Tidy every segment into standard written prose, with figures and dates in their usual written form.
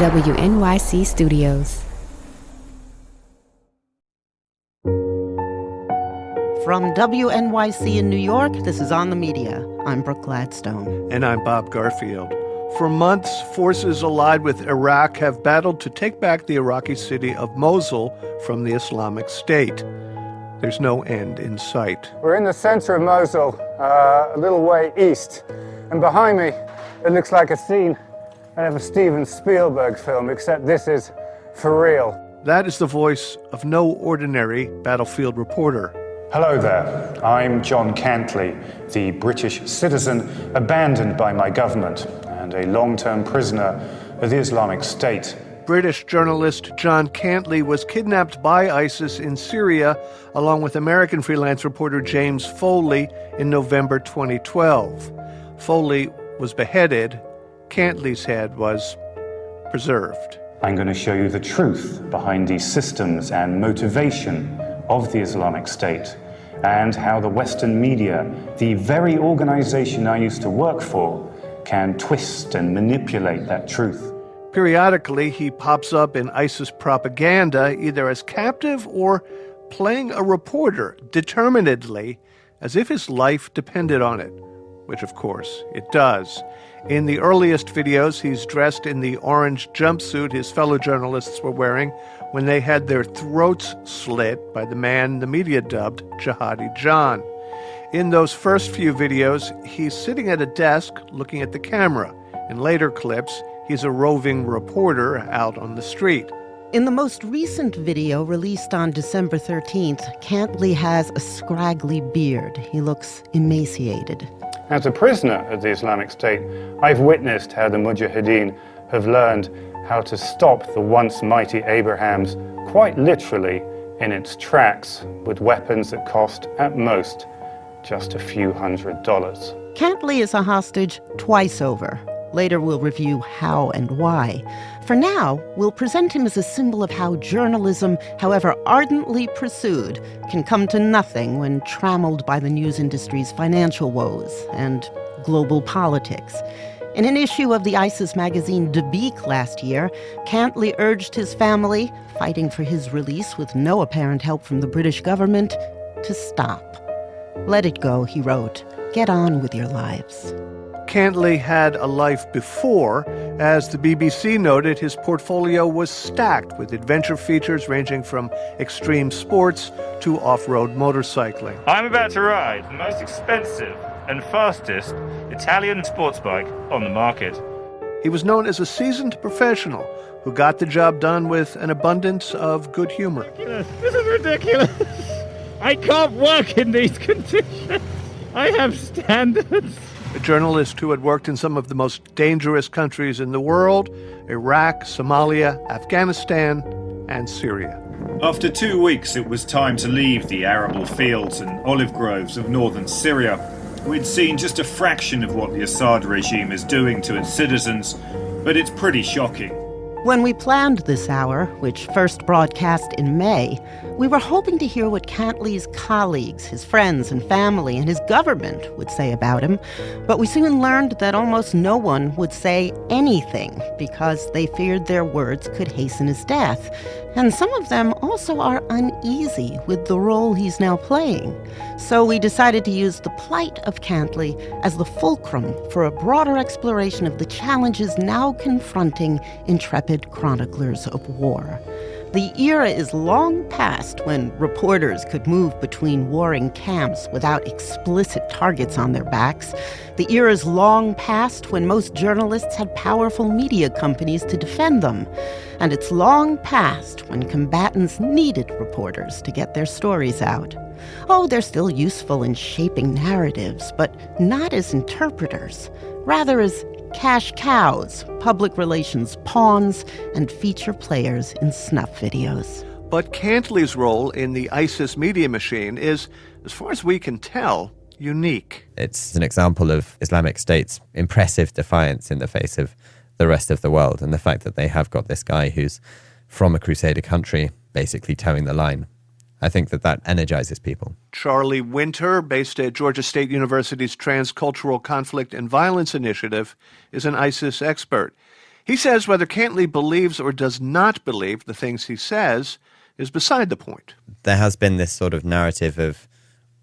WNYC Studios. From WNYC in New York, this is On the Media. I'm Brooke Gladstone. And I'm Bob Garfield. For months, forces allied with Iraq have battled to take back the Iraqi city of Mosul from the Islamic State. There's no end in sight. We're in the center of Mosul, a little way east. And behind me, it looks like a scene out of a Steven Spielberg film, except this is for real. That is the voice of no ordinary battlefield reporter. Hello there, I'm John Cantlie, the British citizen abandoned by my government and a long-term prisoner of the Islamic State. British journalist John Cantlie was kidnapped by ISIS in Syria, along with American freelance reporter James Foley in November 2012. Foley was beheaded. Cantley's head was preserved. I'm going to show you the truth behind the systems and motivation of the Islamic State, and how the Western media, the very organization I used to work for, can twist and manipulate that truth. Periodically, he pops up in ISIS propaganda, either as captive or playing a reporter determinedly, as if his life depended on it, which of course it does. In the earliest videos, he's dressed in the orange jumpsuit his fellow journalists were wearing when they had their throats slit by the man the media dubbed Jihadi John. In those first few videos, he's sitting at a desk looking at the camera. In later clips, he's a roving reporter out on the street. In the most recent video released on December 13th, Cantlie has a scraggly beard. He looks emaciated. As a prisoner of the Islamic State, I've witnessed how the Mujahideen have learned how to stop the once mighty Abrahams, quite literally, in its tracks, with weapons that cost, at most, just a few $100s. Cantlie is a hostage twice over. Later we'll review how and why. For now, we'll present him as a symbol of how journalism, however ardently pursued, can come to nothing when trammeled by the news industry's financial woes and global politics. In an issue of the ISIS magazine Dabiq last year, Cantlie urged his family, fighting for his release with no apparent help from the British government, to stop. Let it go, he wrote. Get on with your lives. Cantlie had a life before. As the BBC noted, his portfolio was stacked with adventure features ranging from extreme sports to off-road motorcycling. I'm about to ride the most expensive and fastest Italian sports bike on the market. He was known as a seasoned professional who got the job done with an abundance of good humor. This is ridiculous. I can't work in these conditions. I have standards. A journalist who had worked in some of the most dangerous countries in the world: Iraq, Somalia, Afghanistan, and Syria. After 2 weeks, it was time to leave the arable fields and olive groves of northern Syria. We'd seen just a fraction of what the Assad regime is doing to its citizens, but it's pretty shocking. When we planned this hour, which first broadcast in May, we were hoping to hear what Cantlie's colleagues, his friends and family, and his government would say about him. But we soon learned that almost no one would say anything because they feared their words could hasten his death. And some of them also are uneasy with the role he's now playing. So we decided to use the plight of Cantlie as the fulcrum for a broader exploration of the challenges now confronting intrepid chroniclers of war. The era is long past when reporters could move between warring camps without explicit targets on their backs. The era is long past when most journalists had powerful media companies to defend them. And it's long past when combatants needed reporters to get their stories out. Oh, they're still useful in shaping narratives, but not as interpreters, rather as cash cows, public relations pawns, and feature players in snuff videos. But Cantlie's role in the ISIS media machine is, as far as we can tell, unique. It's an example of Islamic State's impressive defiance in the face of the rest of the world, and the fact that they have got this guy who's from a Crusader country basically towing the line. I think that energizes people. Charlie Winter, based at Georgia State University's Transcultural Conflict and Violence Initiative, is an ISIS expert. He says whether Cantlie believes or does not believe the things he says is beside the point. There has been this sort of narrative of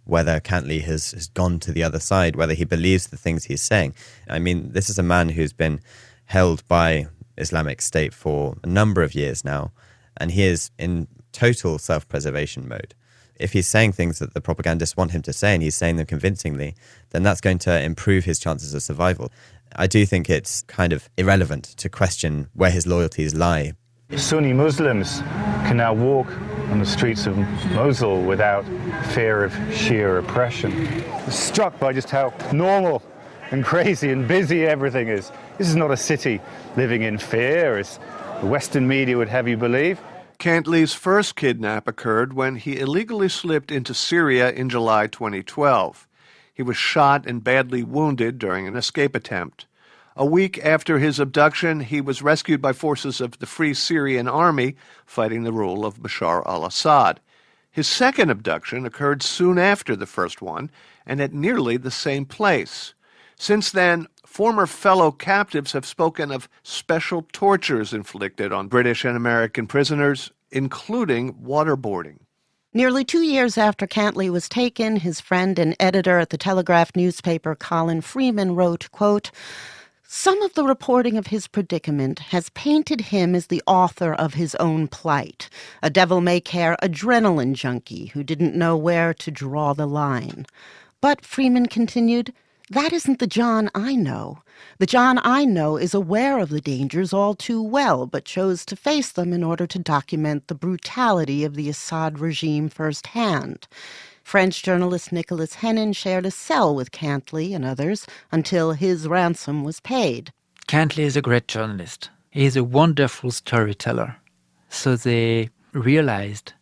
whether Cantlie has gone to the other side, whether he believes the things he's saying. I mean, this is a man who's been held by Islamic State for a number of years now, and he is in total self-preservation mode. If he's saying things that the propagandists want him to say, and he's saying them convincingly, then that's going to improve his chances of survival. I do think it's kind of irrelevant to question where his loyalties lie. Sunni Muslims can now walk on the streets of Mosul without fear of Shia oppression. I'm struck by just how normal and crazy and busy everything is. This is not a city living in fear, as the Western media would have you believe. Cantlie's first kidnap occurred when he illegally slipped into Syria in July 2012. He was shot and badly wounded during an escape attempt. A week after his abduction, he was rescued by forces of the Free Syrian Army fighting the rule of Bashar al-Assad. His second abduction occurred soon after the first one and at nearly the same place. Since then, former fellow captives have spoken of special tortures inflicted on British and American prisoners, including waterboarding. Nearly 2 years after Cantlie was taken, his friend and editor at the Telegraph newspaper, Colin Freeman, wrote, quote, "Some of the reporting of his predicament has painted him as the author of his own plight, a devil-may-care adrenaline junkie who didn't know where to draw the line. But," Freeman continued, "that isn't the John I know. The John I know is aware of the dangers all too well, but chose to face them in order to document the brutality of the Assad regime firsthand." French journalist Nicolas Hennin shared a cell with Cantlie and others until his ransom was paid. Cantlie is a great journalist. He is a wonderful storyteller. So they realized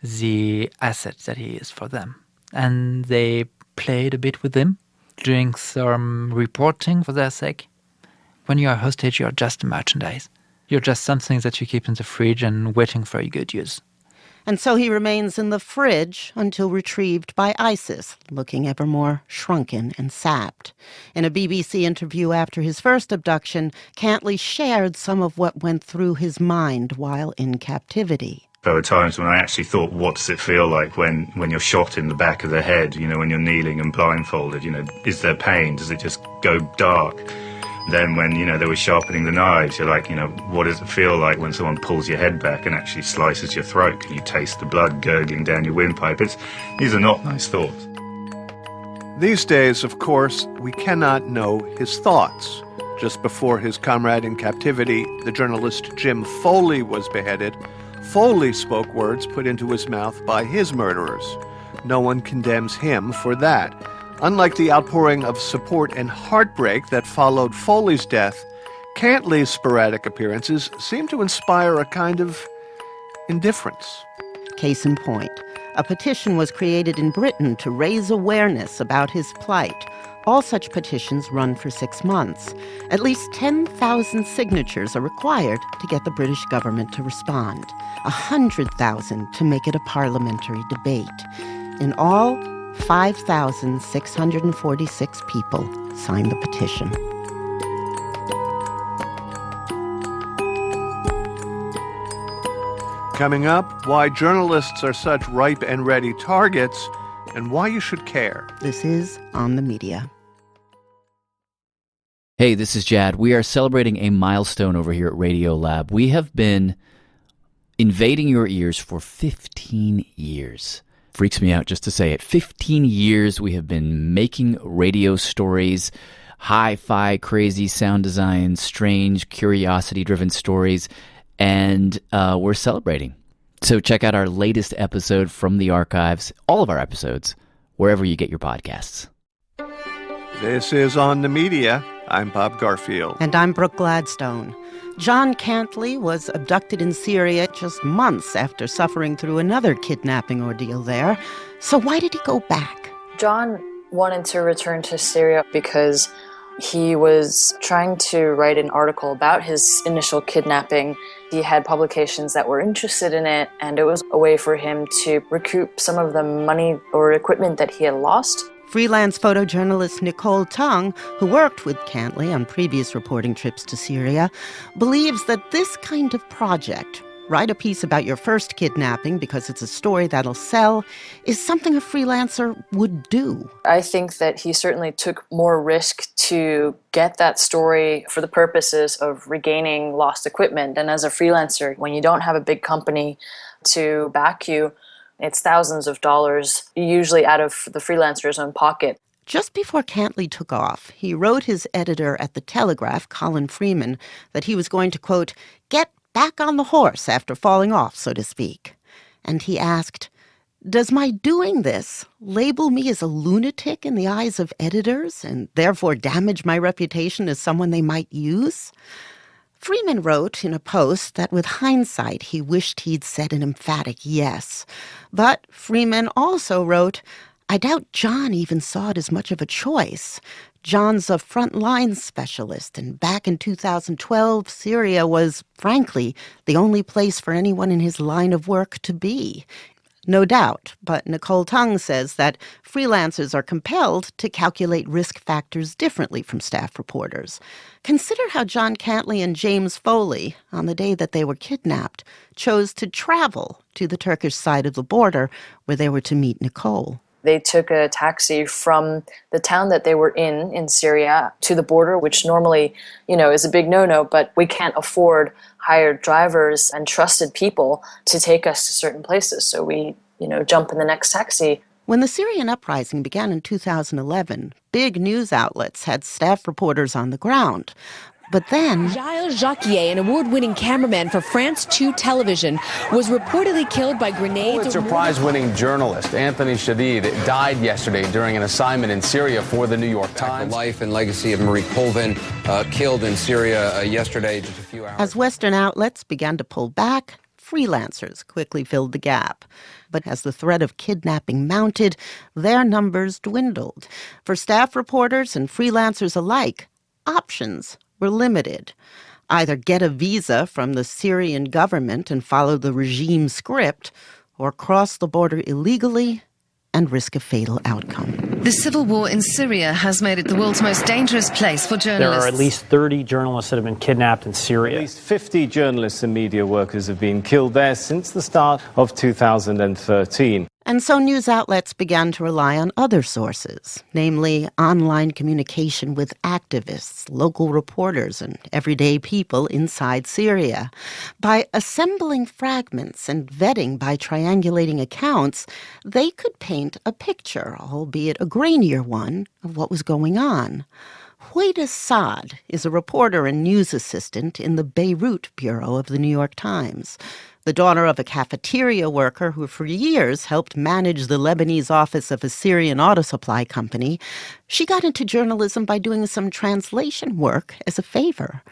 the asset that he is for them. And they played a bit with him, doing some reporting for their sake. When you are a hostage, you are just a merchandise. You're just something that you keep in the fridge and waiting for a good use. And so he remains in the fridge until retrieved by ISIS, looking ever more shrunken and sapped. In a BBC interview after his first abduction, Cantlie shared some of what went through his mind while in captivity. There were times when I actually thought, what does it feel like when you're shot in the back of the head, when you're kneeling and blindfolded, is there pain? Does it just go dark? Then when, they were sharpening the knives, you're like, what does it feel like when someone pulls your head back and actually slices your throat? Can you taste the blood gurgling down your windpipe? These are not nice thoughts. These days, of course, we cannot know his thoughts. Just before his comrade in captivity, the journalist Jim Foley, was beheaded, Foley spoke words put into his mouth by his murderers. No one condemns him for that. Unlike the outpouring of support and heartbreak that followed Foley's death, Cantlie's sporadic appearances seem to inspire a kind of indifference. Case in point, a petition was created in Britain to raise awareness about his plight. All such petitions run for 6 months. At least 10,000 signatures are required to get the British government to respond, 100,000 to make it a parliamentary debate. In all, 5,646 people signed the petition. Coming up, why journalists are such ripe and ready targets and why you should care. This is On the Media. Hey, this is Jad. We are celebrating a milestone over here at Radiolab. We have been invading your ears for 15 years. Freaks me out just to say it. 15 years we have been making radio stories, hi-fi, crazy sound design, strange, curiosity-driven stories, and we're celebrating. So check out our latest episode from the archives, all of our episodes, wherever you get your podcasts. This is On the Media. I'm Bob Garfield. And I'm Brooke Gladstone. John Cantlie was abducted in Syria just months after suffering through another kidnapping ordeal there. So why did he go back? John wanted to return to Syria because he was trying to write an article about his initial kidnapping. He had publications that were interested in it, and it was a way for him to recoup some of the money or equipment that he had lost. Freelance photojournalist Nicole Tung, who worked with Cantlie on previous reporting trips to Syria, believes that this kind of project, write a piece about your first kidnapping because it's a story that'll sell, is something a freelancer would do. I think that he certainly took more risk to get that story for the purposes of regaining lost equipment. And as a freelancer, when you don't have a big company to back you, it's thousands of dollars, usually out of the freelancer's own pocket. Just before Cantlie took off, he wrote his editor at The Telegraph, Colin Freeman, that he was going to, quote, get back on the horse after falling off, so to speak. And he asked, does my doing this label me as a lunatic in the eyes of editors and therefore damage my reputation as someone they might use? Freeman wrote in a post that with hindsight he wished he'd said an emphatic yes. But Freeman also wrote, I doubt John even saw it as much of a choice. John's a frontline specialist, and back in 2012, Syria was, frankly, the only place for anyone in his line of work to be. No doubt, but Nicole Tung says that freelancers are compelled to calculate risk factors differently from staff reporters. Consider how John Cantlie and James Foley, on the day that they were kidnapped, chose to travel to the Turkish side of the border where they were to meet Nicole. They took a taxi from the town that they were in Syria, to the border, which normally, is a big no-no, but we can't afford hired drivers and trusted people to take us to certain places. So we, jump in the next taxi. When the Syrian uprising began in 2011, big news outlets had staff reporters on the ground. But then Gilles Jacquier, an award-winning cameraman for France 2 television, was reportedly killed by grenades. Pulitzer Prize-winning journalist Anthony Shadid died yesterday during an assignment in Syria for the New York Times. The life and legacy of Marie Colvin, killed in Syria yesterday, just a few hours. As Western outlets began to pull back, freelancers quickly filled the gap. But as the threat of kidnapping mounted, their numbers dwindled. For staff reporters and freelancers alike, options were limited. Either get a visa from the Syrian government and follow the regime script, or cross the border illegally and risk a fatal outcome. The civil war in Syria has made it the world's most dangerous place for journalists. There are at least 30 journalists that have been kidnapped in Syria. At least 50 journalists and media workers have been killed there since the start of 2013. And so news outlets began to rely on other sources, namely online communication with activists, local reporters, and everyday people inside Syria. By assembling fragments and vetting by triangulating accounts, they could paint a picture, albeit a grainier one, of what was going on. Hueda Saad is a reporter and news assistant in the Beirut bureau of the New York Times. The daughter of a cafeteria worker who for years helped manage the Lebanese office of a Syrian auto supply company, she got into journalism by doing some translation work as a favor.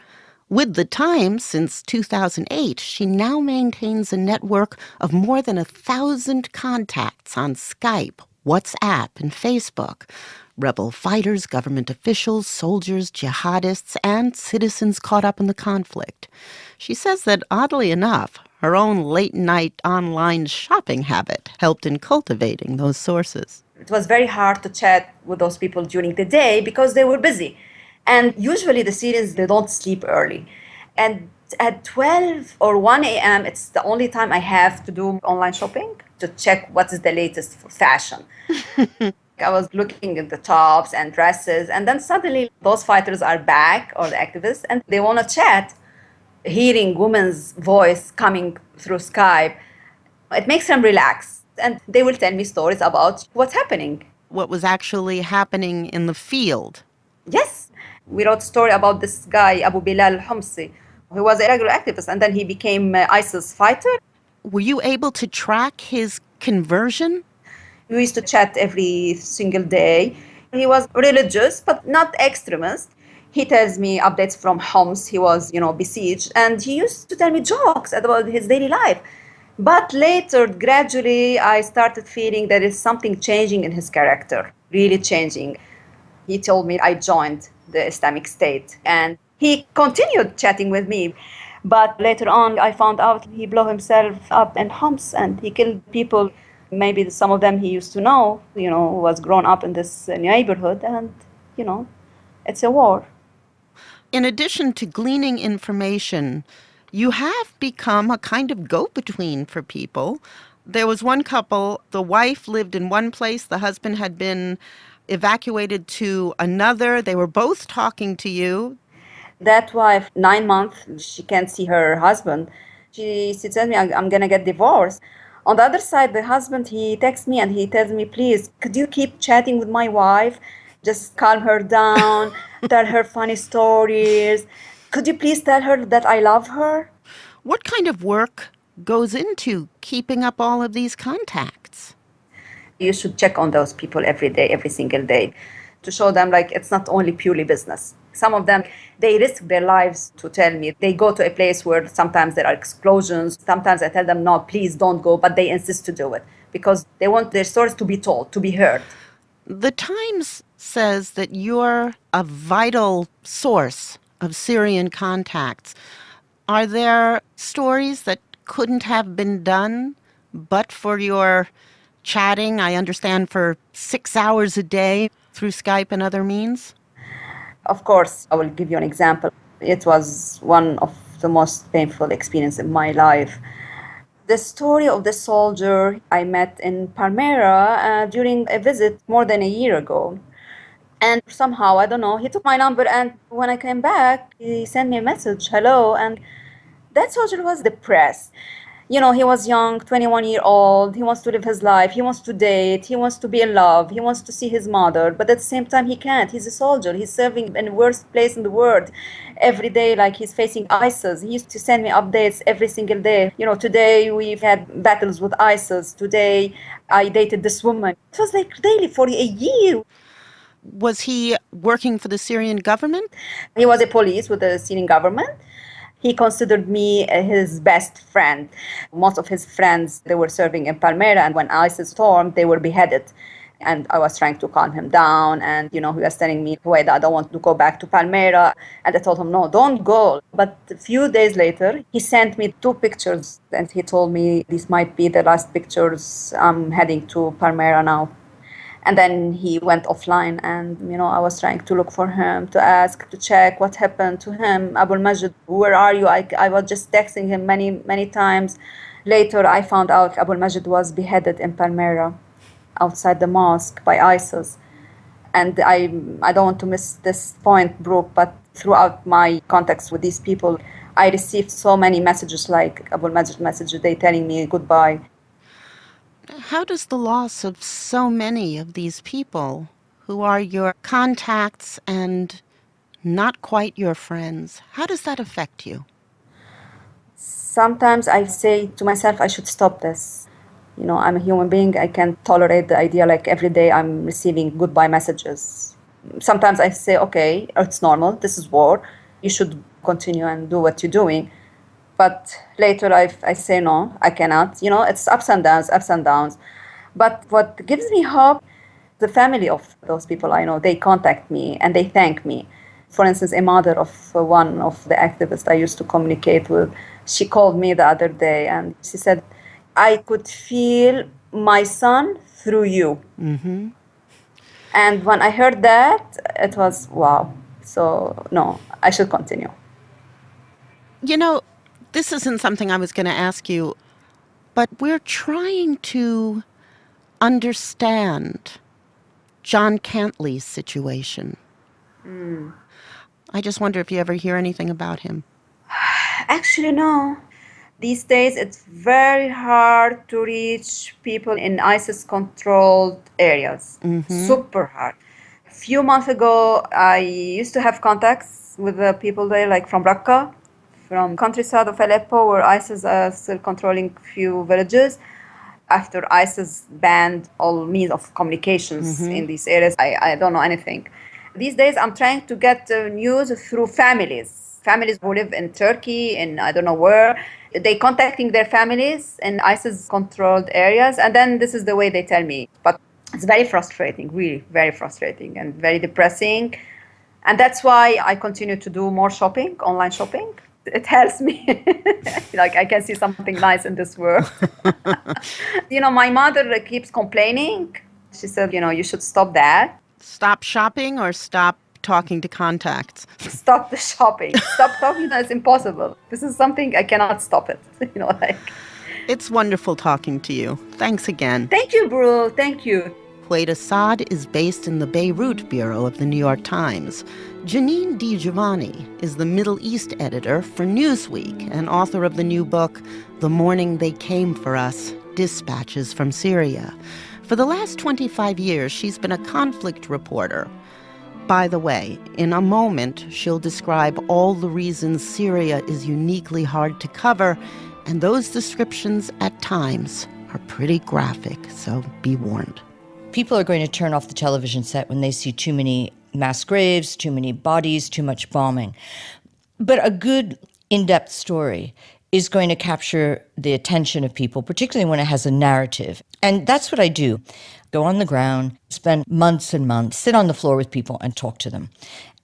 With the Times since 2008, she now maintains a network of more than 1,000 contacts on Skype, WhatsApp, and Facebook. Rebel fighters, government officials, soldiers, jihadists, and citizens caught up in the conflict. She says that, oddly enough, her own late-night online shopping habit helped in cultivating those sources. It was very hard to chat with those people during the day because they were busy. And usually the Syrians, they don't sleep early. And at 12 or 1 a.m., it's the only time I have to do online shopping to check what is the latest for fashion. I was looking at the tops and dresses, and then suddenly those fighters are back, or the activists, and they want to chat. Hearing women's voice coming through Skype, it makes them relax. And they will tell me stories about what's happening. What was actually happening in the field. Yes. We wrote a story about this guy, Abu Bilal al-Humsi, who was a regular activist, and then he became an ISIS fighter. Were you able to track his conversion? We used to chat every single day. He was religious, but not extremist. He tells me updates from Homs. He was, besieged. And he used to tell me jokes about his daily life. But later, gradually, I started feeling there is something changing in his character, really changing. He told me I joined the Islamic State. And he continued chatting with me. But later on, I found out he blew himself up in Homs and he killed people. Maybe some of them he used to know, was grown up in this neighborhood, and, it's a war. In addition to gleaning information, you have become a kind of go-between for people. There was one couple, the wife lived in one place, the husband had been evacuated to another. They were both talking to you. That wife, 9 months, she can't see her husband. She tells me, I'm going to get divorced. On the other side, the husband, he texts me and he tells me, please, could you keep chatting with my wife? Just calm her down, tell her funny stories. Could you please tell her that I love her? What kind of work goes into keeping up all of these contacts? You should check on those people every day, every single day, to show them it's not only purely business. Some of them, they risk their lives to tell me. They go to a place where sometimes there are explosions. Sometimes I tell them, no, please don't go, but they insist to do it because they want their stories to be told, to be heard. The Times says that you're a vital source of Syrian contacts. Are there stories that couldn't have been done but for your chatting, I understand, for 6 hours a day through Skype and other means? Of course, I will give you an example. It was one of the most painful experiences in my life. The story of the soldier I met in Palmyra during a visit more than a year ago. And somehow, I don't know, he took my number, and when I came back, he sent me a message, hello, and that soldier was depressed. He was young, 21-year-old, he wants to live his life, he wants to date, he wants to be in love, he wants to see his mother, but at the same time he can't. He's a soldier, he's serving in the worst place in the world. Every day, he's facing ISIS. He used to send me updates every single day. Today we've had battles with ISIS, today I dated this woman. It was daily for a year. Was he working for the Syrian government? He was a police with the Syrian government. He considered me his best friend. Most of his friends, they were serving in Palmyra, and when ISIS stormed, they were beheaded. And I was trying to calm him down, and, he was telling me, wait, I don't want to go back to Palmyra. And I told him, no, don't go. But a few days later, he sent me 2 pictures, and he told me, these might be the last pictures. I'm heading to Palmyra now. And then he went offline, and, I was trying to look for him, to ask, to check what happened to him. Abu al-Majid, where are you? I was just texting him many, many times. Later, I found out Abu al-Majid was beheaded in Palmyra, outside the mosque, by ISIS. And I don't want to miss this point, Brooke, but throughout my contacts with these people, I received so many messages like Abu al-Majid message, they telling me goodbye. How does the loss of so many of these people who are your contacts and not quite your friends, how does that affect you? Sometimes I say to myself, I should stop this. I'm a human being. I can't tolerate the idea every day I'm receiving goodbye messages. Sometimes I say, okay, it's normal. This is war. You should continue and do what you're doing. But later I say, no, I cannot. It's ups and downs. But what gives me hope, the family of those people I know, they contact me and they thank me. For instance, a mother of one of the activists I used to communicate with, she called me the other day and she said, I could feel my son through you. Mm-hmm. And when I heard that, it was wow. So, no, I should continue. This isn't something I was going to ask you, but we're trying to understand John Cantlie's situation. I just wonder if you ever hear anything about him. Actually, no. These days, it's very hard to reach people in ISIS-controlled areas. Mm-hmm. Super hard. A few months ago, I used to have contacts with the people there, from Raqqa, from countryside of Aleppo, where ISIS are still controlling few villages. After ISIS banned all means of communications in these areas, I don't know anything. These days, I'm trying to get news through families who live in Turkey, in I don't know where. They contacting their families in ISIS-controlled areas, and then this is the way they tell me. But it's very frustrating, really very frustrating and very depressing. And that's why I continue to do more shopping, online shopping. It helps me. Like, I can see something nice in this world. My mother keeps complaining. She said, you should stop that. Stop shopping or stop talking to contacts? Stop the shopping. Stop talking. That's impossible. This is something I cannot stop it. It's wonderful talking to you. Thanks again. Thank you, Brooke. Thank you. Huwaida Saad is based in the Beirut bureau of the New York Times. Janine DiGiovanni is the Middle East editor for Newsweek and author of the new book, The Morning They Came for Us, Dispatches from Syria. For the last 25 years, she's been a conflict reporter. By the way, in a moment, she'll describe all the reasons Syria is uniquely hard to cover, and those descriptions at times are pretty graphic, so be warned. People are going to turn off the television set when they see too many mass graves, too many bodies, too much bombing. But a good in-depth story is going to capture the attention of people, particularly when it has a narrative. And that's what I do. Go on the ground, spend months and months, sit on the floor with people and talk to them.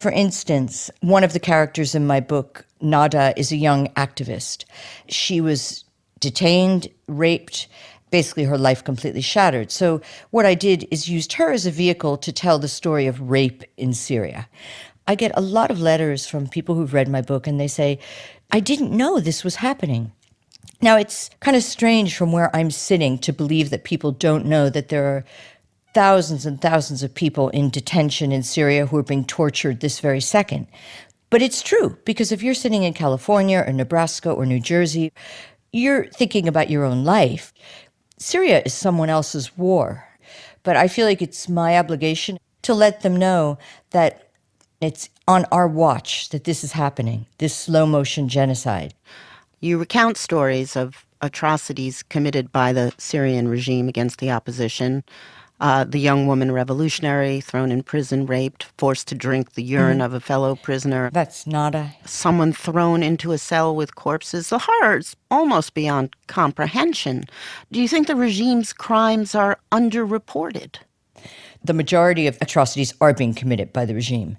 For instance, one of the characters in my book, Nada, is a young activist. She was detained, raped, basically her life completely shattered. So what I did is used her as a vehicle to tell the story of rape in Syria. I get a lot of letters from people who've read my book and they say, I didn't know this was happening. Now, it's kind of strange from where I'm sitting to believe that people don't know that there are thousands and thousands of people in detention in Syria who are being tortured this very second. But it's true, because if you're sitting in California or Nebraska or New Jersey, you're thinking about your own life. Syria is someone else's war. But I feel like it's my obligation to let them know that it's on our watch that this is happening, this slow-motion genocide. You recount stories of atrocities committed by the Syrian regime against the opposition. The young woman revolutionary thrown in prison, raped, forced to drink the urine of a fellow prisoner. That's Nada. Someone thrown into a cell with corpses. The horrors almost beyond comprehension. Do you think the regime's crimes are underreported? The majority of atrocities are being committed by the regime.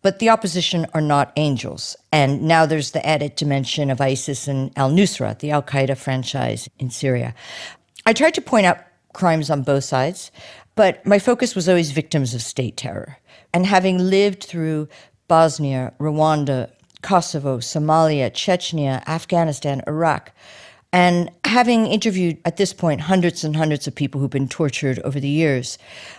But the opposition are not angels. And now there's the added dimension of ISIS and al-Nusra, the al-Qaeda franchise in Syria. I tried to point out crimes on both sides, but my focus was always victims of state terror. And having lived through Bosnia, Rwanda, Kosovo, Somalia, Chechnya, Afghanistan, Iraq, and having interviewed, at this point, hundreds and hundreds of people who've been tortured over the years,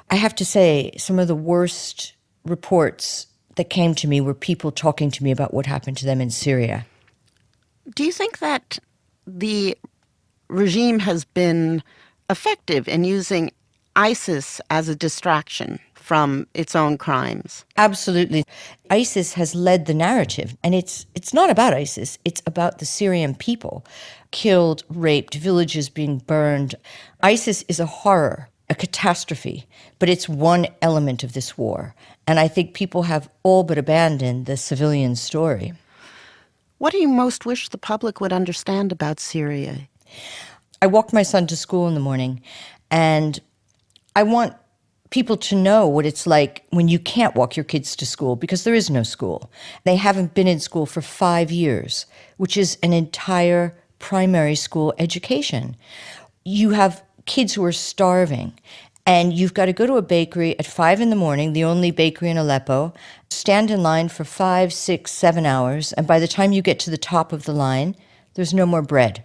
I have to say some of the worst reports that came to me were people talking to me about what happened to them in Syria. Do you think that the regime has been effective in using ISIS as a distraction from its own crimes? Absolutely. ISIS has led the narrative, and it's not about ISIS, it's about the Syrian people. Killed, raped, villages being burned. ISIS is a horror, a catastrophe, but it's one element of this war. And I think people have all but abandoned the civilian story. What do you most wish the public would understand about Syria? I walk my son to school in the morning, and I want people to know what it's like when you can't walk your kids to school because there is no school. They haven't been in school for 5 years, which is an entire primary school education. You have kids who are starving, and you've got to go to a bakery at 5 a.m, the only bakery in Aleppo, stand in line for 5, 6, 7 hours, and by the time you get to the top of the line, there's no more bread.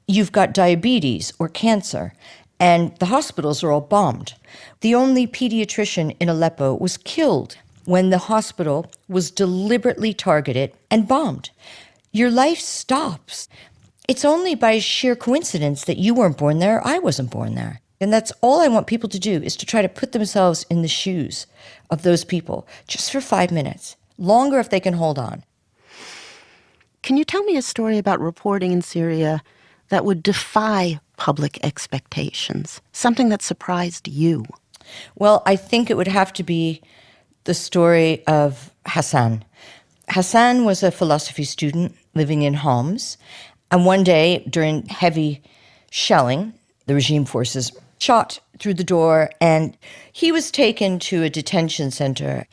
You've got diabetes or cancer, and the hospitals are all bombed. The only pediatrician in Aleppo was killed when the hospital was deliberately targeted and bombed. Your life stops. It's only by sheer coincidence that you weren't born there, I wasn't born there. And that's all I want people to do, is to try to put themselves in the shoes of those people, just for 5 minutes, longer if they can hold on. Can you tell me a story about reporting in Syria that would defy public expectations, something that surprised you? Well, I think it would have to be the story of Hassan. Hassan was a philosophy student living in Homs, and one day during heavy shelling, the regime forces shot through the door, and he was taken to a detention center.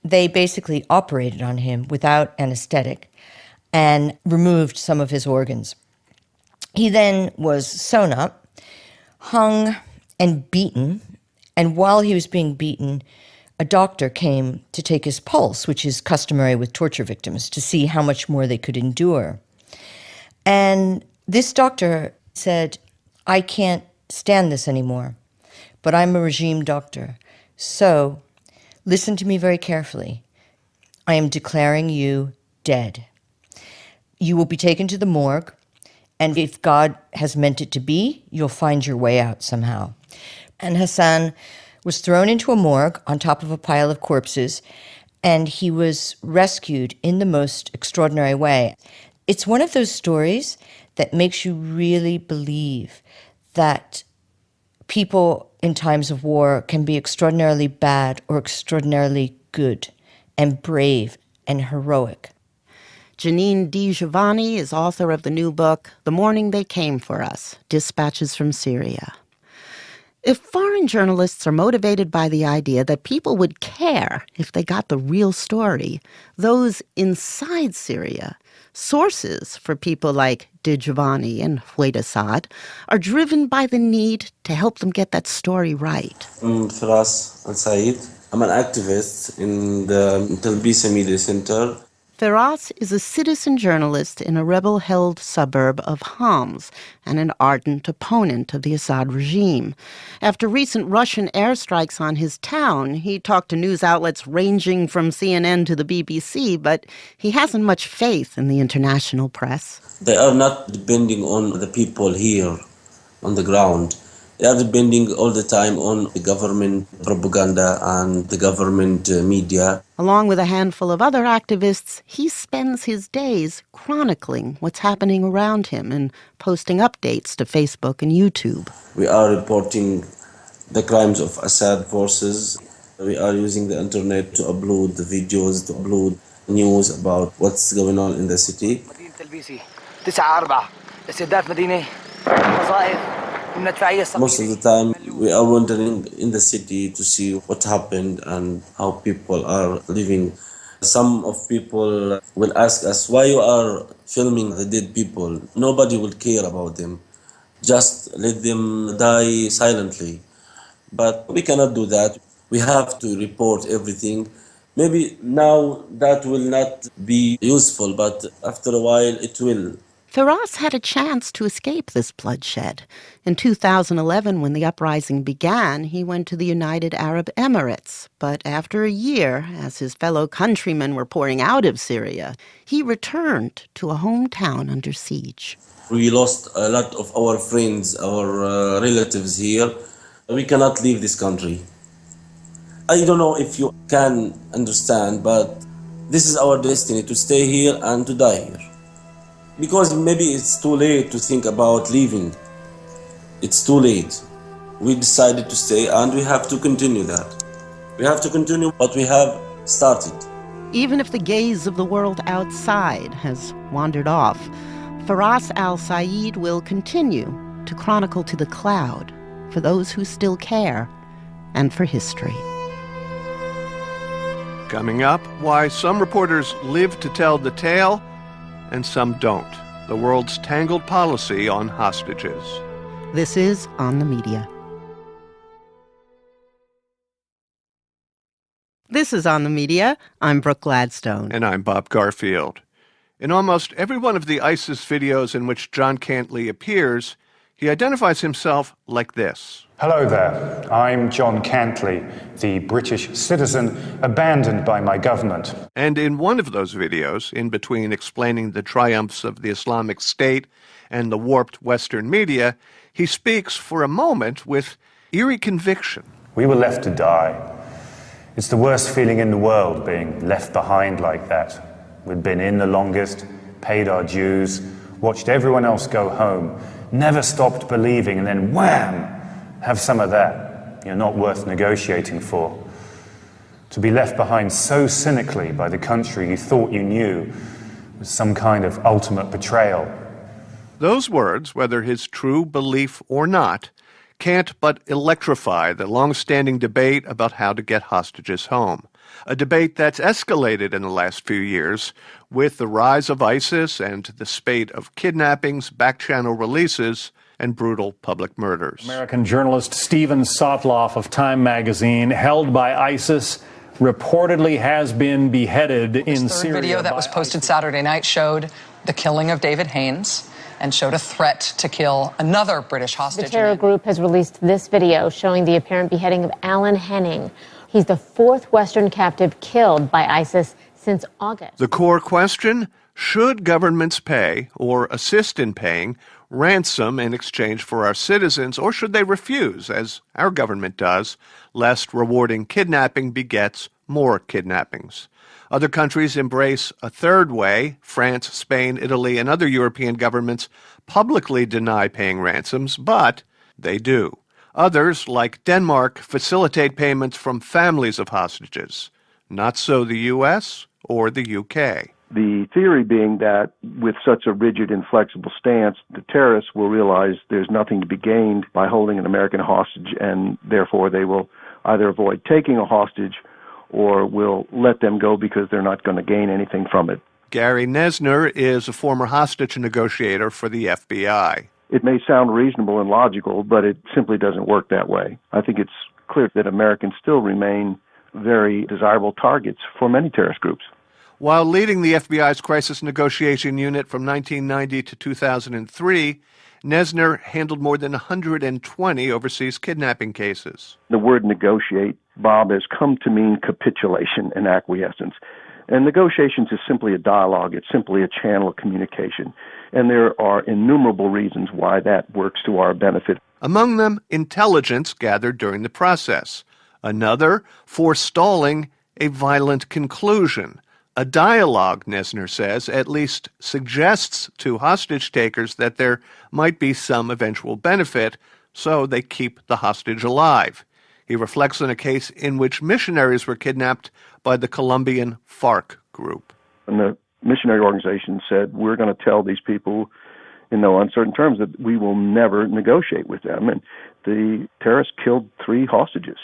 They basically operated on him without anesthetic. and removed some of his organs. He then was sewn up, hung, and beaten. And while he was being beaten, a doctor came to take his pulse, which is customary with torture victims, to see how much more they could endure. And this doctor said, I can't stand this anymore, but I'm a regime doctor. So listen to me very carefully. I am declaring you dead. You will be taken to the morgue, and if God has meant it to be, you'll find your way out somehow. And Hassan was thrown into a morgue on top of a pile of corpses, and he was rescued in the most extraordinary way. It's one of those stories that makes you really believe that people in times of war can be extraordinarily bad or extraordinarily good and brave and heroic. Janine DiGiovanni is author of the new book, The Morning They Came for Us, Dispatches from Syria. If foreign journalists are motivated by the idea that people would care if they got the real story, those inside Syria, sources for people like DiGiovanni and Fouad Assad, are driven by the need to help them get that story right. I'm Firas Al-Said. I'm an activist in the Talbisa Media Center. Firas is a citizen journalist in a rebel-held suburb of Homs and an ardent opponent of the Assad regime. After recent Russian airstrikes on his town, he talked to news outlets ranging from CNN to the BBC, but he hasn't much faith in the international press. They are not depending on the people here on the ground. They are depending all the time on the government propaganda and the government media. Along with a handful of other activists, he spends his days chronicling what's happening around him and posting updates to Facebook and YouTube. We are reporting the crimes of Assad forces. We are using the internet to upload the videos, to upload news about what's going on in the city. Most of the time, we are wandering in the city to see what happened and how people are living. Some of people will ask us, why you are filming the dead people? Nobody will care about them. Just let them die silently. But we cannot do that. We have to report everything. Maybe now that will not be useful, but after a while it will. Firas had a chance to escape this bloodshed. In 2011, when the uprising began, he went to the United Arab Emirates. But after a year, as his fellow countrymen were pouring out of Syria, he returned to a hometown under siege. We lost a lot of our friends, our relatives here. We cannot leave this country. I don't know if you can understand, but this is our destiny, to stay here and to die here. Because maybe it's too late to think about leaving. It's too late. We decided to stay and we have to continue that. We have to continue what we have started. Even if the gaze of the world outside has wandered off, Firas Al-Said will continue to chronicle to the cloud for those who still care and for history. Coming up, why some reporters live to tell the tale and some don't. The world's tangled policy on hostages. This is On the Media. This is On the Media. I'm Brooke Gladstone. And I'm Bob Garfield. In almost every one of the ISIS videos in which John Cantlie appears, he identifies himself like this. Hello there, I'm John Cantlie, the British citizen abandoned by my government. And in one of those videos, in between explaining the triumphs of the Islamic State and the warped Western media, he speaks for a moment with eerie conviction. We were left to die. It's the worst feeling in the world, being left behind like that. We'd been in the longest, paid our dues, watched everyone else go home, never stopped believing, and then wham! Have some of that. You're not worth negotiating for. To be left behind so cynically by the country you thought you knew was some kind of ultimate betrayal. Those words, whether his true belief or not, can't but electrify the long-standing debate about how to get hostages home. a debate that's escalated in the last few years with the rise of ISIS and the spate of kidnappings, back-channel releases, and brutal public murders. American journalist Stephen Sotloff of Time magazine, held by ISIS, reportedly has been beheaded in Syria. The video that was posted Saturday night showed the killing of David Haines and showed a threat to kill another British hostage. The terror group has released this video showing the apparent beheading of Alan Henning. He's the fourth Western captive killed by ISIS since August. The core question, should governments pay or assist in paying ransom in exchange for our citizens, or should they refuse, as our government does, lest rewarding kidnapping begets more kidnappings? Other countries embrace a third way. France, Spain, Italy, and other European governments publicly deny paying ransoms, but they do. Others, like Denmark, facilitate payments from families of hostages. Not so the U.S. or the U.K. The theory being that with such a rigid, inflexible stance, the terrorists will realize there's nothing to be gained by holding an American hostage, and therefore they will either avoid taking a hostage or will let them go because they're not going to gain anything from it. Gary Nesner is a former hostage negotiator for the FBI. It may sound reasonable and logical, but it simply doesn't work that way. I think it's clear that Americans still remain very desirable targets for many terrorist groups. While leading the FBI's crisis negotiation unit from 1990 to 2003, Nesner handled more than 120 overseas kidnapping cases. The word negotiate, Bob, has come to mean capitulation and acquiescence. And negotiations is simply a dialogue. It's simply a channel of communication. And there are innumerable reasons why that works to our benefit. Among them, intelligence gathered during the process. Another, forestalling a violent conclusion. A dialogue, Nesner says, at least suggests to hostage takers that there might be some eventual benefit, so they keep the hostage alive. He reflects on a case in which missionaries were kidnapped by the Colombian FARC group. And the missionary organization said, we're going to tell these people in no uncertain terms that we will never negotiate with them. And the terrorists killed 3 hostages.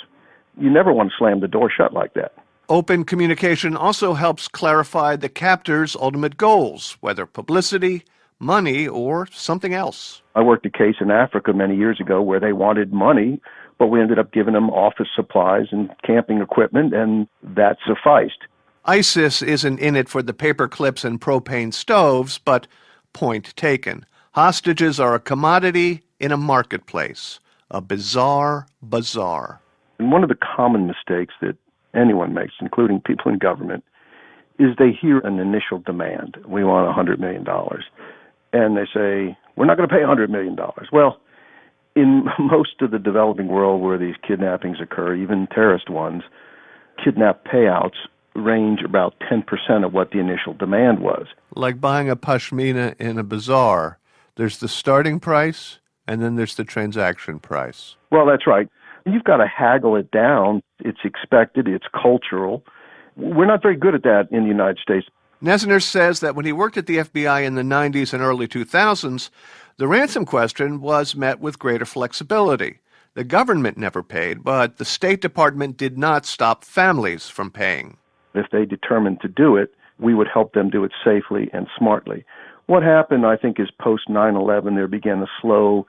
You never want to slam the door shut like that. Open communication also helps clarify the captors' ultimate goals, whether publicity, money, or something else. I worked a case in Africa many years ago where they wanted money, but we ended up giving them office supplies and camping equipment, and that sufficed. ISIS isn't in it for the paper clips and propane stoves, but point taken. Hostages are a commodity in a marketplace, a bizarre bazaar. And one of the common mistakes that anyone makes, including people in government, is they hear an initial demand. We want $100 million. And they say, we're not going to pay $100 million. Well, in most of the developing world where these kidnappings occur, even terrorist ones, kidnap payouts range about 10% of what the initial demand was. Like buying a pashmina in a bazaar, there's the starting price, and then there's the transaction price. Well, that's right. You've got to haggle it down. It's expected. It's cultural. We're not very good at that in the United States. Nesner says that when he worked at the FBI in the 90s and early 2000s, the ransom question was met with greater flexibility. The government never paid, but the State Department did not stop families from paying. If they determined to do it, we would help them do it safely and smartly. What happened, I think, is post 9/11, there began a slow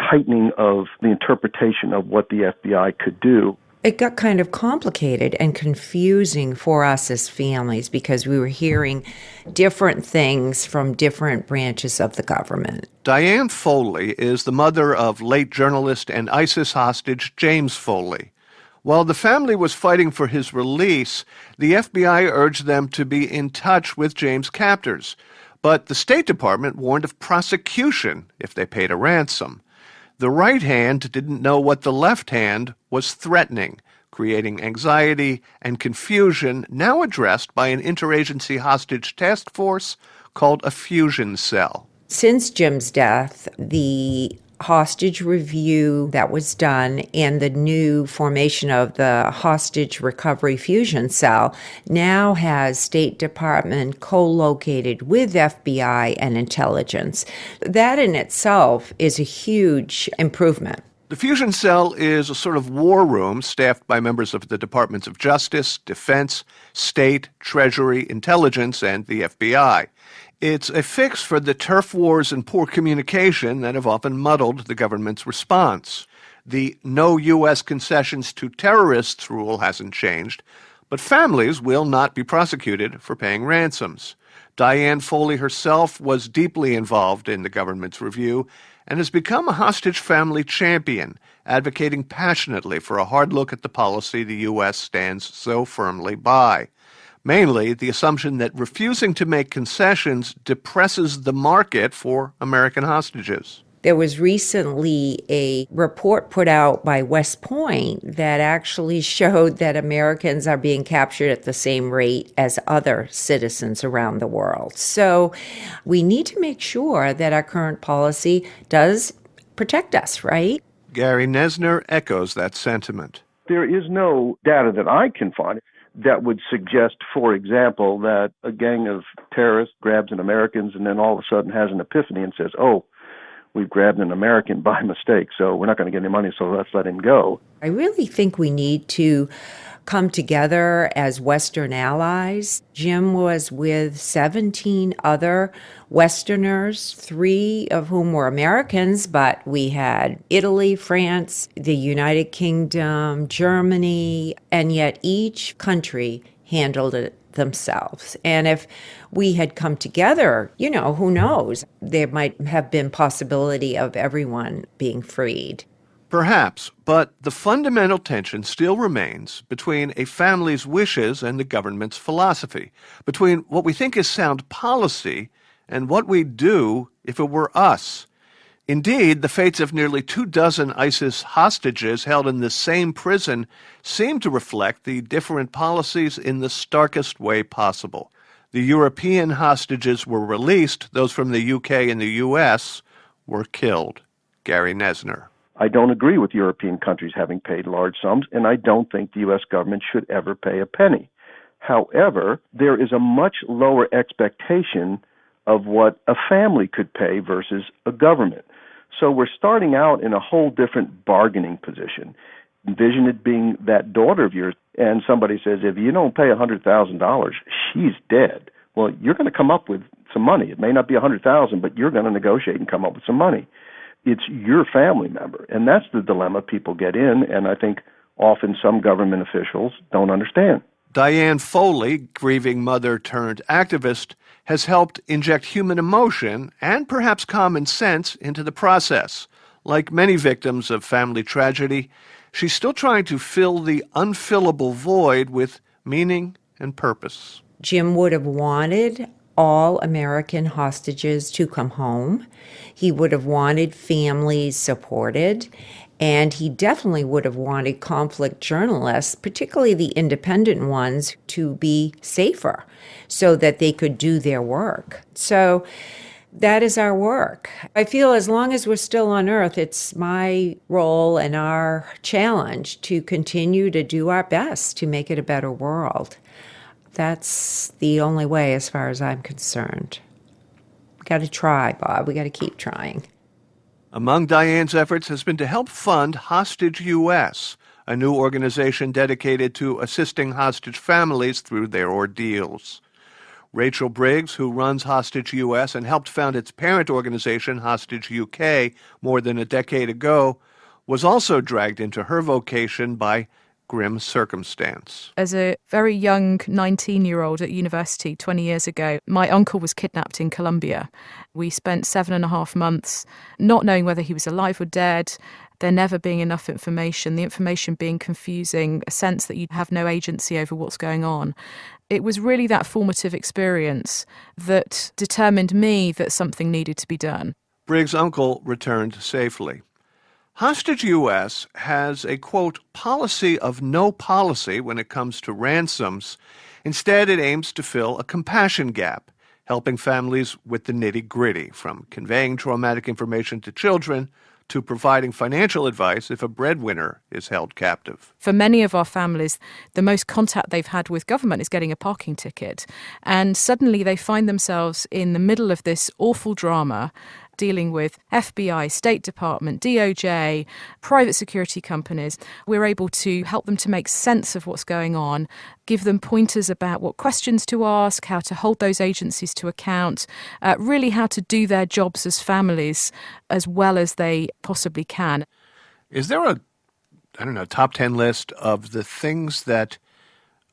tightening of the interpretation of what the FBI could do. It got kind of complicated and confusing for us as families because we were hearing different things from different branches of the government. Diane Foley is the mother of late journalist and ISIS hostage James Foley. While the family was fighting for his release, the FBI urged them to be in touch with James' captors. But the State Department warned of prosecution if they paid a ransom. The right hand didn't know what the left hand was threatening, creating anxiety and confusion now addressed by an interagency hostage task force called a fusion cell. Since Jim's death, the hostage review that was done and the new formation of the hostage recovery fusion cell now has State Department co-located with FBI and intelligence. That in itself is a huge improvement. The fusion cell is a sort of war room staffed by members of the Departments of Justice, Defense, State, Treasury, Intelligence, and the FBI. It's a fix for the turf wars and poor communication that have often muddled the government's response. The no U.S. concessions to terrorists rule hasn't changed, but families will not be prosecuted for paying ransoms. Diane Foley herself was deeply involved in the government's review and has become a hostage family champion, advocating passionately for a hard look at the policy the U.S. stands so firmly by. Mainly the assumption that refusing to make concessions depresses the market for American hostages. There was recently a report put out by West Point that actually showed that Americans are being captured at the same rate as other citizens around the world. So we need to make sure that our current policy does protect us, right? Gary Nesner echoes that sentiment. There is no data that I can find that would suggest, for example, that a gang of terrorists grabs an American and then all of a sudden has an epiphany and says, oh, we've grabbed an American by mistake, so we're not going to get any money, so let's let him go. I really think we need to come together as Western allies. Jim was with 17 other Westerners, 3 of whom were Americans, but we had Italy, France, the United Kingdom, Germany, and yet each country handled it themselves. And if we had come together, who knows? There might have been possibility of everyone being freed. Perhaps, but the fundamental tension still remains between a family's wishes and the government's philosophy, between what we think is sound policy and what we'd do if it were us. Indeed, the fates of nearly 24 ISIS hostages held in the same prison seem to reflect the different policies in the starkest way possible. The European hostages were released, those from the UK and the US were killed. Gary Nesner. I don't agree with European countries having paid large sums, and I don't think the U.S. government should ever pay a penny. However, there is a much lower expectation of what a family could pay versus a government. So we're starting out in a whole different bargaining position. Envision it being that daughter of yours, and somebody says, if you don't pay $100,000, she's dead. Well, you're going to come up with some money. It may not be $100,000, but you're going to negotiate and come up with some money. It's your family member, and that's the dilemma people get in, and I think often some government officials don't understand. Diane Foley, grieving mother turned activist, has helped inject human emotion and perhaps common sense into the process. Like many victims of family tragedy, she's still trying to fill the unfillable void with meaning and purpose. Jim would have wanted all American hostages to come home. He would have wanted families supported, and he definitely would have wanted conflict journalists, particularly the independent ones, to be safer so that they could do their work. So that is our work. I feel as long as we're still on Earth, it's my role and our challenge to continue to do our best to make it a better world. That's the only way as far as I'm concerned. We got to try, Bob. We got to keep trying. Among Diane's efforts has been to help fund Hostage US, a new organization dedicated to assisting hostage families through their ordeals. Rachel Briggs, who runs Hostage US and helped found its parent organization, Hostage UK, more than a decade ago, was also dragged into her vocation by grim circumstance. As a very young 19-year-old at university 20 years ago, my uncle was kidnapped in Colombia. We spent 7.5 months not knowing whether he was alive or dead, there never being enough information, the information being confusing, a sense that you have no agency over what's going on. It was really that formative experience that determined me that something needed to be done. Briggs' uncle returned safely. Hostage US has a, quote, policy of no policy when it comes to ransoms. Instead, it aims to fill a compassion gap, helping families with the nitty-gritty, from conveying traumatic information to children to providing financial advice if a breadwinner is held captive. For many of our families, the most contact they've had with government is getting a parking ticket. And suddenly they find themselves in the middle of this awful drama, dealing with FBI, State Department, DOJ, private security companies. We're able to help them to make sense of what's going on, give them pointers about what questions to ask, how to hold those agencies to account, really how to do their jobs as families as well as they possibly can. Is there a, top 10 list of the things that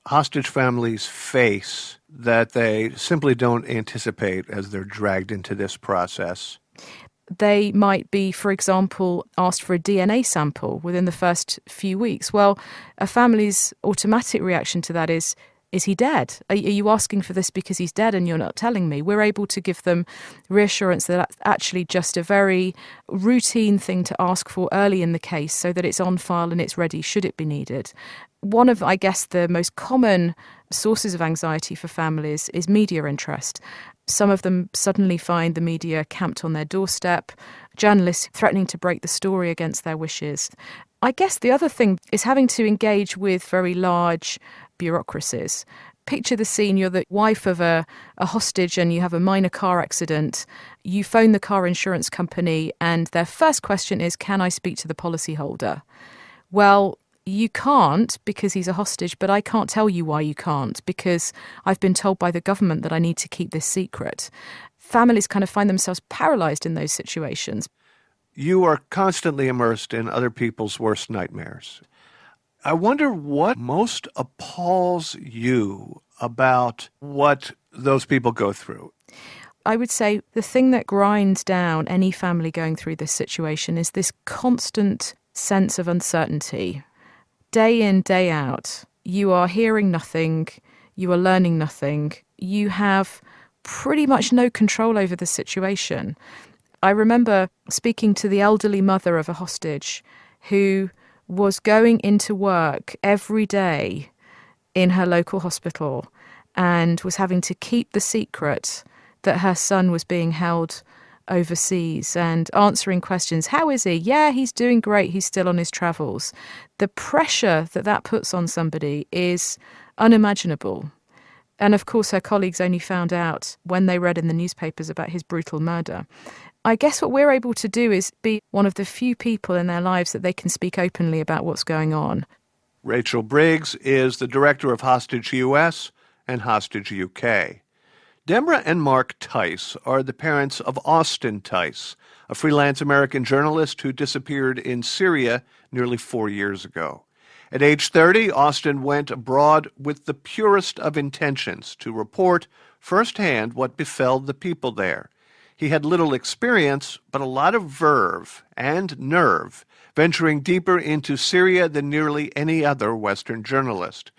hostage families face that they simply don't anticipate as they're dragged into this process? They might be, for example, asked for a DNA sample within the first few weeks. Well, a family's automatic reaction to that is he dead? Are you asking for this because he's dead and you're not telling me? We're able to give them reassurance that that's actually just a very routine thing to ask for early in the case so that it's on file and it's ready should it be needed. One of, I guess, the most common sources of anxiety for families is media interest. Some of them suddenly find the media camped on their doorstep, journalists threatening to break the story against their wishes. I guess the other thing is having to engage with very large bureaucracies. Picture the scene, you're the wife of a hostage and you have a minor car accident. You phone the car insurance company and their first question is, can I speak to the policyholder? Well, you can't because he's a hostage, but I can't tell you why you can't because I've been told by the government that I need to keep this secret. Families kind of find themselves paralyzed in those situations. You are constantly immersed in other people's worst nightmares. I wonder what most appalls you about what those people go through. I would say the thing that grinds down any family going through this situation is this constant sense of uncertainty. Day in, day out, you are hearing nothing, you are learning nothing, you have pretty much no control over the situation. I remember speaking to the elderly mother of a hostage who was going into work every day in her local hospital and was having to keep the secret that her son was being held overseas and answering questions. How is he? Yeah, he's doing great. He's still on his travels. The pressure that puts on somebody is unimaginable. And of course, her colleagues only found out when they read in the newspapers about his brutal murder. I guess what we're able to do is be one of the few people in their lives that they can speak openly about what's going on. Rachel Briggs is the director of Hostage US and Hostage UK. Deborah and Mark Tice are the parents of Austin Tice, a freelance American journalist who disappeared in Syria nearly 4 years ago. At age 30, Austin went abroad with the purest of intentions to report firsthand what befell the people there. He had little experience, but a lot of verve and nerve, venturing deeper into Syria than nearly any other Western journalist.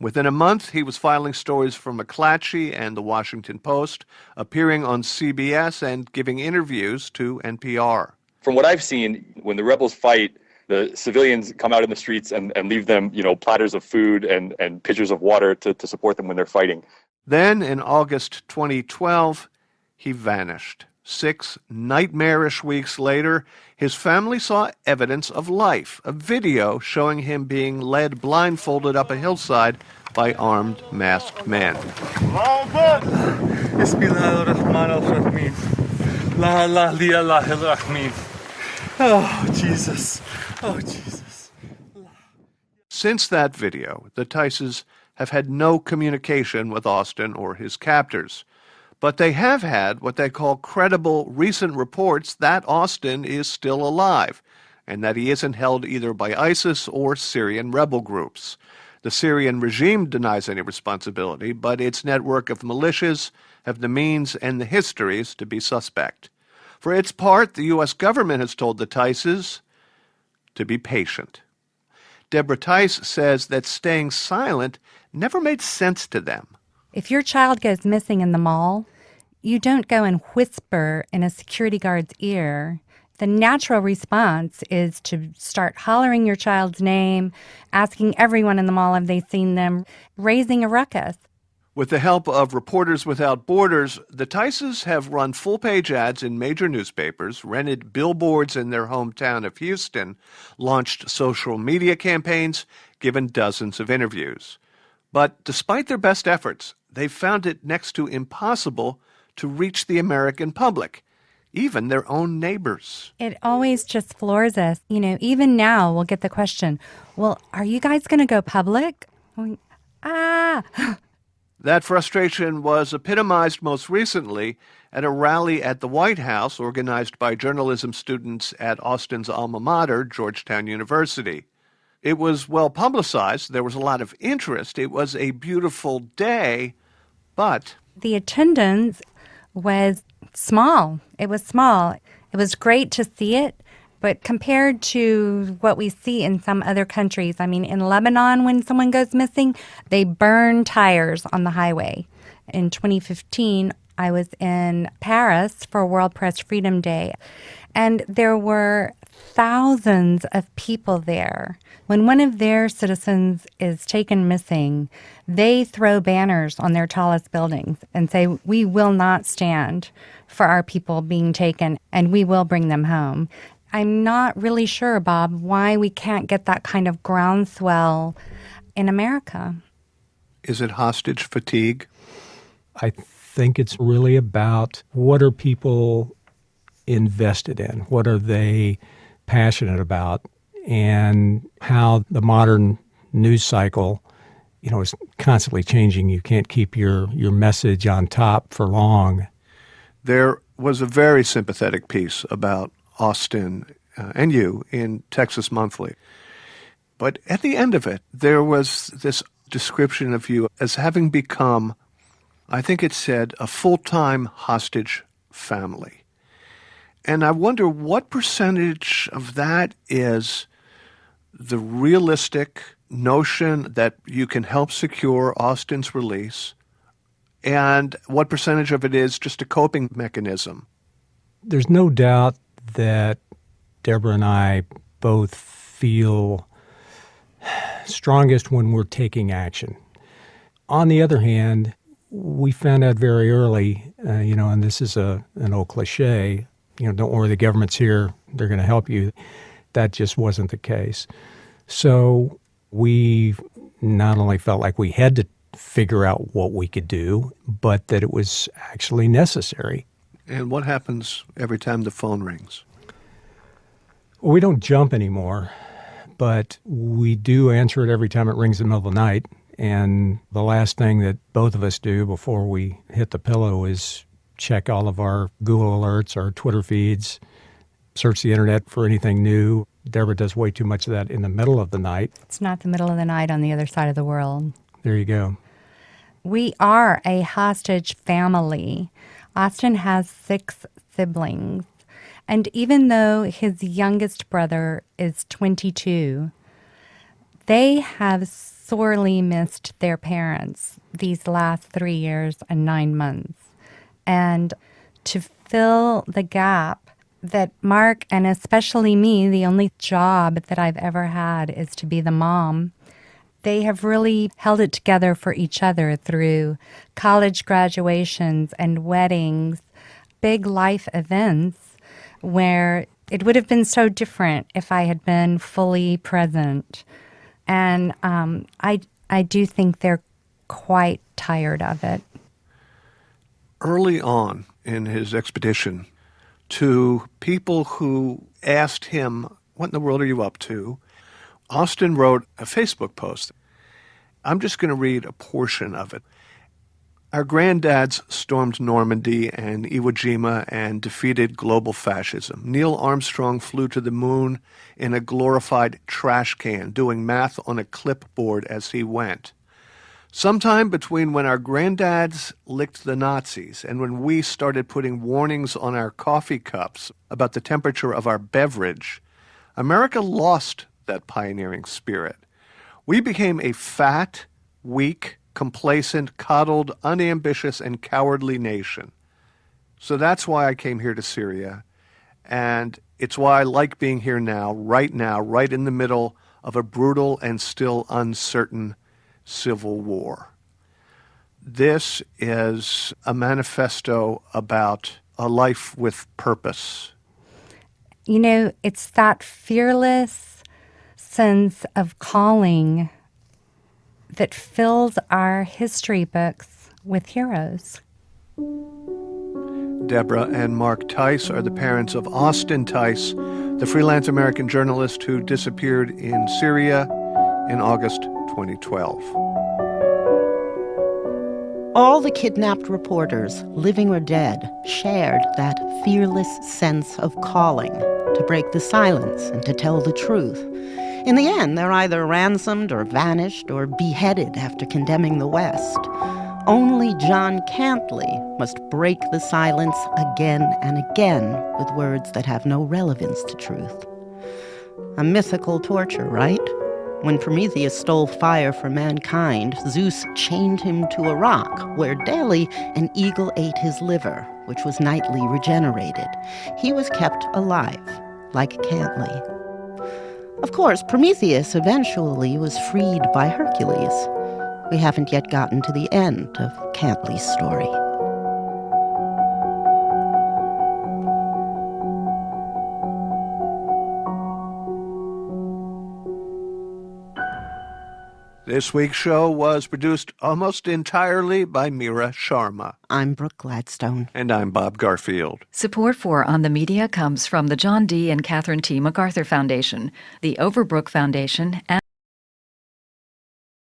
Within a month, he was filing stories for McClatchy and The Washington Post, appearing on CBS and giving interviews to NPR. From what I've seen, when the rebels fight, the civilians come out in the streets and leave them, platters of food and pitchers of water to support them when they're fighting. Then, in August 2012, he vanished. 6 nightmarish weeks later, his family saw evidence of life, a video showing him being led blindfolded up a hillside by armed, masked men. Oh, Jesus. Oh, Jesus. Since that video, the Tices have had no communication with Austin or his captors. But they have had what they call credible recent reports that Austin is still alive and that he isn't held either by ISIS or Syrian rebel groups. The Syrian regime denies any responsibility, but its network of militias have the means and the histories to be suspect. For its part, the U.S. government has told the Tices to be patient. Deborah Tice says that staying silent never made sense to them. If your child goes missing in the mall, you don't go and whisper in a security guard's ear. The natural response is to start hollering your child's name, asking everyone in the mall have they seen them, raising a ruckus. With the help of Reporters Without Borders, the Tices have run full-page ads in major newspapers, rented billboards in their hometown of Houston, launched social media campaigns, given dozens of interviews. But despite their best efforts, they've found it next to impossible to reach the American public. even their own neighbors. It always just floors us. You know, even now we'll get the question, well, are you guys going to go public? That frustration was epitomized most recently at a rally at the White House organized by journalism students at Austin's alma mater, Georgetown University. It was well publicized. There was a lot of interest. It was a beautiful day, but the attendance was small. It was small. It was great to see it, but compared to what we see in some other countries, I mean, in Lebanon, when someone goes missing, they burn tires on the highway. In 2015, I was in Paris for World Press Freedom Day, and there were thousands of people there. When one of their citizens is taken missing, they throw banners on their tallest buildings and say, "We will not stand for our people being taken, and we will bring them home." I'm not really sure, Bob, why we can't get that kind of groundswell in America. Is it hostage fatigue? I think it's really about what are people invested in? What are they passionate about? And how the modern news cycle, is constantly changing. You can't keep your message on top for long. There was a very sympathetic piece about Austin and you in Texas Monthly. But at the end of it, there was this description of you as having become, I think it said, a full-time hostage family. And I wonder what percentage of that is the realistic notion that you can help secure Austin's release, and what percentage of it is just a coping mechanism. There's no doubt that Deborah and I both feel strongest when we're taking action. On the other hand, we found out very early, and this is an old cliche, don't worry, the government's here, they're going to help you. That just wasn't the case. So we not only felt like we had to figure out what we could do, but that it was actually necessary. And what happens every time the phone rings? Well, we don't jump anymore, but we do answer it every time it rings in the middle of the night. And the last thing that both of us do before we hit the pillow is check all of our Google alerts, our Twitter feeds, search the internet for anything new. Deborah does way too much of that in the middle of the night. It's not the middle of the night on the other side of the world. There you go. We are a hostage family. Austin has 6 siblings. And even though his youngest brother is 22, they have sorely missed their parents these last 3 years and 9 months. And to fill the gap that Mark, and especially me, the only job that I've ever had is to be the mom, they have really held it together for each other through college graduations and weddings, big life events where it would have been so different if I had been fully present. And I do think they're quite tired of it. Early on in his expedition, to people who asked him, "What in the world are you up to?" Austin wrote a Facebook post. I'm just going to read a portion of it. Our granddads stormed Normandy and Iwo Jima and defeated global fascism. Neil Armstrong flew to the moon in a glorified trash can, doing math on a clipboard as he went. Sometime between when our granddads licked the Nazis and when we started putting warnings on our coffee cups about the temperature of our beverage, America lost that pioneering spirit. We became a fat, weak, complacent, coddled, unambitious, and cowardly nation. So that's why I came here to Syria, and it's why I like being here now, right in the middle of a brutal and still uncertain civil war. This is a manifesto about a life with purpose. It's that fearless sense of calling that fills our history books with heroes. Deborah and Mark Tice are the parents of Austin Tice, the freelance American journalist who disappeared in Syria in August 2012. All the kidnapped reporters, living or dead, shared that fearless sense of calling to break the silence and to tell the truth. In the end, they're either ransomed or vanished or beheaded after condemning the West. Only John Cantlie must break the silence again and again with words that have no relevance to truth. A mythical torture, right? When Prometheus stole fire for mankind, Zeus chained him to a rock, where daily an eagle ate his liver, which was nightly regenerated. He was kept alive, like Cantlie. Of course, Prometheus eventually was freed by Hercules. We haven't yet gotten to the end of Cantlie's story. This week's show was produced almost entirely by Mira Sharma. I'm Brooke Gladstone. And I'm Bob Garfield. Support for On the Media comes from the John D. and Catherine T. MacArthur Foundation, the Overbrook Foundation, and